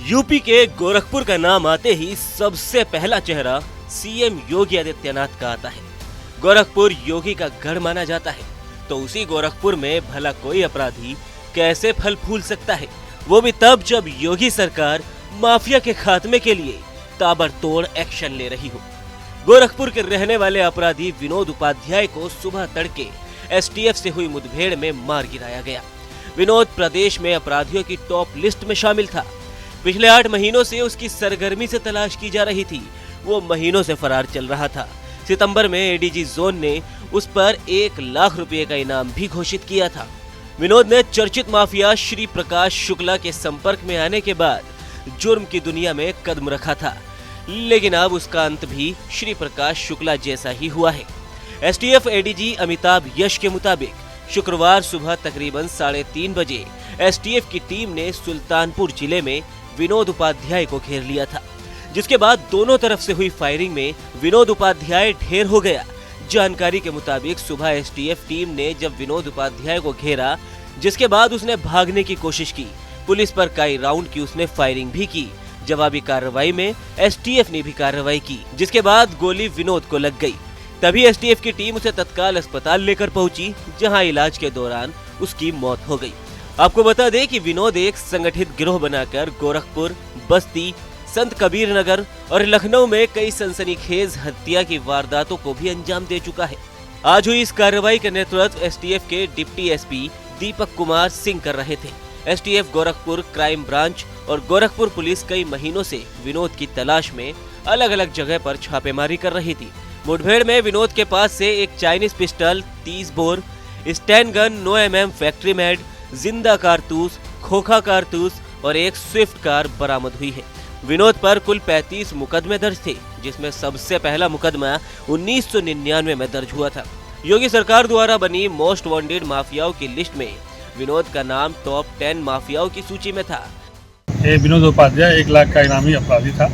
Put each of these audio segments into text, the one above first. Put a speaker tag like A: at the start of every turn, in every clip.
A: UP के गोरखपुर का नाम आते ही सबसे पहला चेहरा सीएम योगी आदित्यनाथ का आता है। गोरखपुर योगी का गढ़ माना जाता है, तो उसी गोरखपुर में भला कोई अपराधी कैसे फल फूल सकता है, वो भी तब जब योगी सरकार माफिया के खात्मे के लिए ताबड़तोड़ एक्शन ले रही हो। गोरखपुर के रहने वाले अपराधी विनोद उपाध्याय को सुबह तड़के एसटीएफ से हुई मुठभेड़ में मार गिराया गया। विनोद प्रदेश में अपराधियों की टॉप लिस्ट में शामिल था। पिछले 8 महीनों से उसकी सरगर्मी से तलाश की जा रही थी। वो महीनों से फरार चल रहा था। सितंबर में एडीजी जोन ने उस पर 1 लाख रुपए का इनाम भी घोषित किया था। विनोद ने चर्चित माफिया श्री प्रकाश शुक्ला के संपर्क में आने के बाद जुर्म की दुनिया में कदम रखा था, लेकिन अब उसका अंत भी श्री प्रकाश शुक्ला जैसा ही हुआ है। एसटीएफ एडीजी अमिताभ यश के मुताबिक शुक्रवार सुबह तकरीबन 3:30 बजे एसटीएफ की टीम ने सुल्तानपुर जिले में विनोद उपाध्याय को घेर लिया था, जिसके बाद दोनों तरफ से हुई फायरिंग में विनोद उपाध्याय ढेर हो गया। जानकारी के मुताबिक सुबह एसटीएफ टीम ने जब विनोद उपाध्याय को घेरा, जिसके बाद उसने भागने की कोशिश की। पुलिस पर कई राउंड की उसने फायरिंग भी की। जवाबी कार्रवाई में एसटीएफ ने भी कार्रवाई की, जिसके बाद गोली विनोद को लग गई। तभी एसटीएफ की टीम उसे तत्काल अस्पताल लेकर पहुंची, जहां इलाज के दौरान उसकी मौत हो गई। आपको बता दें कि विनोद एक संगठित गिरोह बनाकर गोरखपुर, बस्ती, संत कबीर नगर और लखनऊ में कई सनसनीखेज हत्या की वारदातों को भी अंजाम दे चुका है। आज हुई इस कार्रवाई का नेतृत्व एसटीएफ के डिप्टी एसपी दीपक कुमार सिंह कर रहे थे। एसटीएफ गोरखपुर क्राइम ब्रांच और गोरखपुर पुलिस कई महीनों से विनोद की तलाश में अलग अलग जगह पर छापेमारी कर रही थी। मुठभेड़ में विनोद के पास से एक Chinese pistol, 30 bore, stand gun, 9 mm factory made, जिंदा कारतूस, खोखा कारतूस और एक स्विफ्ट कार बरामद हुई है। विनोद पर कुल 35 मुकदमे दर्ज थे, जिसमें सबसे पहला मुकदमा 1999 में दर्ज हुआ था। योगी सरकार द्वारा बनी मोस्ट वांटेड माफियाओं की लिस्ट में विनोद का नाम टॉप 10 माफियाओं की सूची में था।
B: ये विनोद उपाध्याय 1 लाख का इनामी अपराधी था।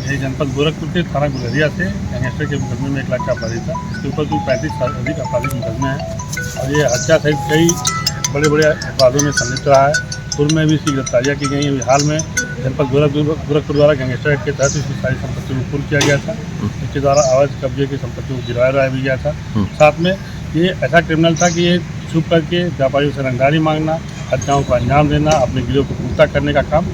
B: ये जनपद गोरखपुर के थाना गुलरिया से गैंगस्टर के मुकदमे में 1 लाख का अपराधी था। इसके ऊपर कुल 35 से अधिक आपराधिक मुकदमे हैं और ये हत्या सहित कई बड़े बड़े अपराधों में संलिप्त रहा है। पूर्व में भी इसकी गिरफ्तारियाँ की गई हैं। हाल में जनपद गोरखपुर द्वारा गैंगस्टर एक्ट के तहत इसकी सारी संपत्तियों को कुर्क किया गया था। इसके द्वारा अवैध कब्जे की संपत्तियों को गिरवाया भी गया था। साथ में ये ऐसा क्रिमिनल था कि ये छुप करके व्यापारियों से रंगदारी मांगना, हत्याओं को अंजाम देना, अपने गिरोह को पुख्ता करने का काम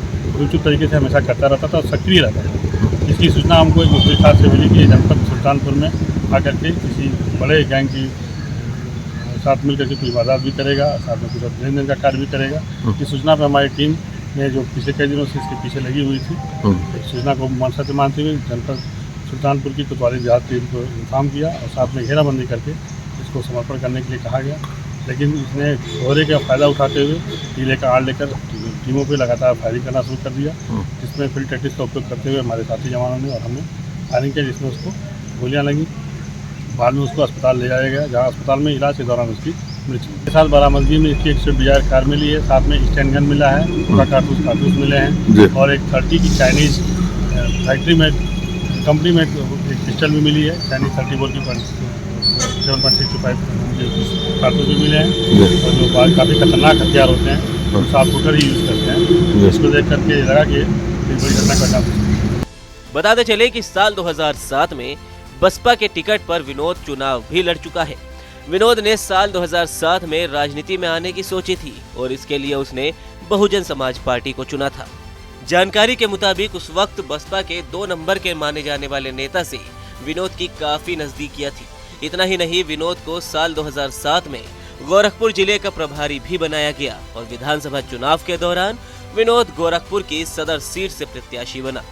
B: उचित तरीके से हमेशा करता रहता था और सक्रिय रहता था। इसकी सूचना हमको एक मुखबिर साहब से मिली कि जनपद सुल्तानपुर में आकर के किसी बड़े गैंग की साथ मिलकर के कुछ वारदात भी करेगा, साथ में कुछ लेन देन का कार्य भी करेगा। इस सूचना पर हमारी टीम ने जो पिछले कई दिनों से इसके पीछे लगी हुई थी, सूचना को सत्य मानते हुए जनपद सुल्तानपुर की कोतवाली जहाज टीम को इन्फॉर्म किया और साथ में घेराबंदी करके इसको समर्पण करने के लिए कहा गया। लेकिन इसने कोहरे का फायदा उठाते हुए टीले का आड़ लेकर टीमों पे लगातार फायरिंग करना शुरू कर दिया, जिसमें फील्ड टैक्टिक्स का उपयोग करते हुए हमारे साथी जवानों ने और हमने फायरिंग किया, जिसमें उसको गोलियां लगी। बाद में उसको अस्पताल ले जाया गया, जहां अस्पताल में इलाज के दौरान उसकी मृत्यु। के साथ बरामदगी में इसकी एक स्विफ्ट डिजायर कार मिली है, साथ में स्टैन गन मिला है, कारतूस मिले हैं और एक 30 की चाइनीज फैक्ट्री में कंपनी में एक पिस्टल भी मिली है। चाइनीज 30 बोर की 7.65 कारतूस भी मिले हैं और जो काफ़ी खतरनाक हथियार होते हैं वो 7 फुटर ही यूज़ करते हैं। इसको देख करके लगा कि एक बड़ी घटना करना।
A: बताते चले कि साल 2007 में बसपा के टिकट पर विनोद चुनाव भी लड़ चुका है। विनोद ने साल 2007 में राजनीति में आने की सोची थी और इसके लिए उसने बहुजन समाज पार्टी को चुना था। जानकारी के मुताबिक उस वक्त बसपा के 2 नंबर के माने जाने वाले नेता से विनोद की काफी नजदीकियां थी। इतना ही नहीं, विनोद को साल 2007 में गोरखपुर जिले का प्रभारी भी बनाया गया और विधानसभा चुनाव के दौरान विनोद गोरखपुर की सदर सीट से प्रत्याशी बना।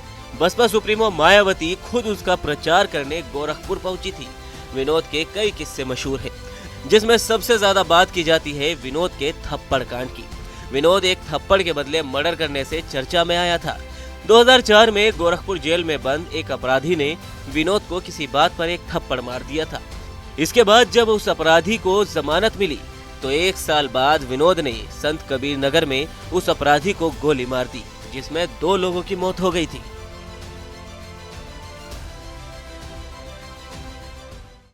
A: बसपा सुप्रीमो मायावती खुद उसका प्रचार करने गोरखपुर पहुंची थी। विनोद के कई किस्से मशहूर हैं, जिसमें सबसे ज्यादा बात की जाती है विनोद के थप्पड़ कांड की। विनोद एक थप्पड़ के बदले मर्डर करने से चर्चा में आया था। 2004 में गोरखपुर जेल में बंद एक अपराधी ने विनोद को किसी बात पर एक थप्पड़ मार दिया था। इसके बाद जब उस अपराधी को जमानत मिली तो 1 साल बाद विनोद ने संत कबीर नगर में उस अपराधी को गोली मार दी, जिसमें 2 लोगों की मौत हो गई थी।